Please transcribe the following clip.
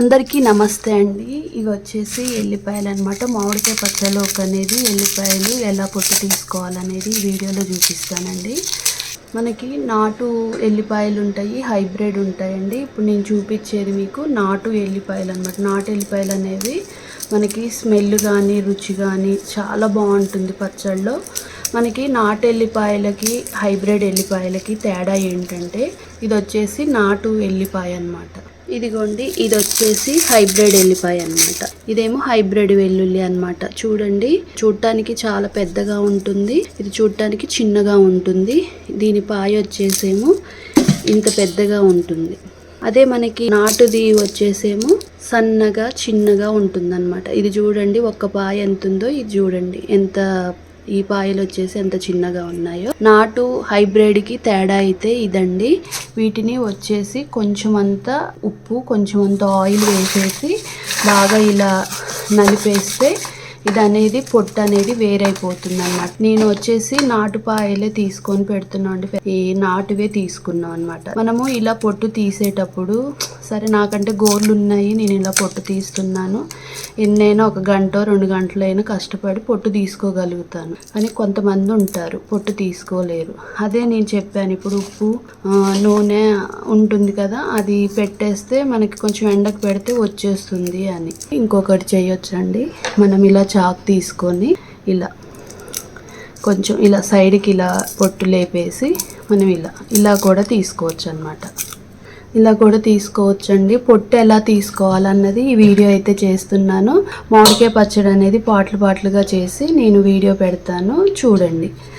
అందరికీ నమస్తే అండి. ఇవి వచ్చేసి ఎల్లిపాయలు అనమాట. మామిడికాయ పచ్చలోకి అనేది ఎల్లిపాయలు ఎలా పొట్టు తీసుకోవాలనేది ఈ వీడియోలో చూపిస్తానండి. మనకి నాటు ఎల్లిపాయలు ఉంటాయి, హైబ్రిడ్ ఉంటాయండి. ఇప్పుడు నేను చూపించేది మీకు నాటు ఎల్లిపాయలు అనమాట. నాటు ఎల్లిపాయలు అనేవి మనకి స్మెల్ కానీ రుచి కానీ చాలా బాగుంటుంది పచ్చళ్ళలో. మనకి నాటు ఎల్లిపాయలకి హైబ్రిడ్ ఎల్లిపాయలకి తేడా ఏంటంటే ఇది వచ్చేసి నాటు ఎల్లిపాయ అనమాట. ఇదిగోండి, ఇది వచ్చేసి హైబ్రిడ్ ఎల్లిపాయ అనమాట. ఇదేమో హైబ్రిడ్ వెల్లుల్లి అనమాట. చూడండి, చూడటానికి చాలా పెద్దగా ఉంటుంది, ఇది చూడటానికి చిన్నగా ఉంటుంది. దీని పాయ వచ్చేసేమో ఇంత పెద్దగా ఉంటుంది. అదే మనకి నాటుది వచ్చేసేమో సన్నగా చిన్నగా ఉంటుంది అనమాట. ఇది చూడండి, ఒక్క పాయ ఎంత ఉందో ఇది చూడండి, ఎంత ఈ పాయలు వచ్చేసి ఎంత చిన్నగా ఉన్నాయో. నాటు హైబ్రిడ్కి తేడా అయితే ఇదండి. వీటిని వచ్చేసి కొంచెం అంత ఉప్పు, కొంచెం అంత ఆయిల్ వేసేసి బాగా ఇలా నలిపేస్తే ఇది అనేది పొట్టు అనేది వేరైపోతుంది అన్నమాట. నేను వచ్చేసి నాటు పాయలే తీసుకొని పెడుతున్నాను, ఈ నాటువే తీసుకున్నాం అనమాట. మనము ఇలా పొట్టు తీసేటప్పుడు సరే నాకంటే గోర్లు ఉన్నాయి, నేను ఇలా పొట్టు తీస్తున్నాను, ఎన్నైనా 1 గంట 2 గంటలైనా కష్టపడి పొట్టు తీసుకోగలుగుతాను. కానీ కొంతమంది ఉంటారు పొట్టు తీసుకోలేరు. అదే నేను చెప్పాను, ఇప్పుడు ఉప్పు నూనె ఉంటుంది కదా, అది పెట్టేస్తే మనకి కొంచెం ఎండకు పెడితే వచ్చేస్తుంది అని. ఇంకొకటి చేయొచ్చండి, మనం ఇలా చాకు తీసుకొని కొంచెం ఇలా సైడ్కి ఇలా పొట్టు లేపేసి మనం ఇలా కూడా తీసుకోవచ్చు అనమాట. ఇలా కూడా తీసుకోవచ్చండి. పొట్టు ఎలా తీసుకోవాలన్నది ఈ వీడియో అయితే చేస్తున్నాను. మామిడికాయ పచ్చడి అనేది పాటలుగా చేసి నేను వీడియో పెడతాను, చూడండి.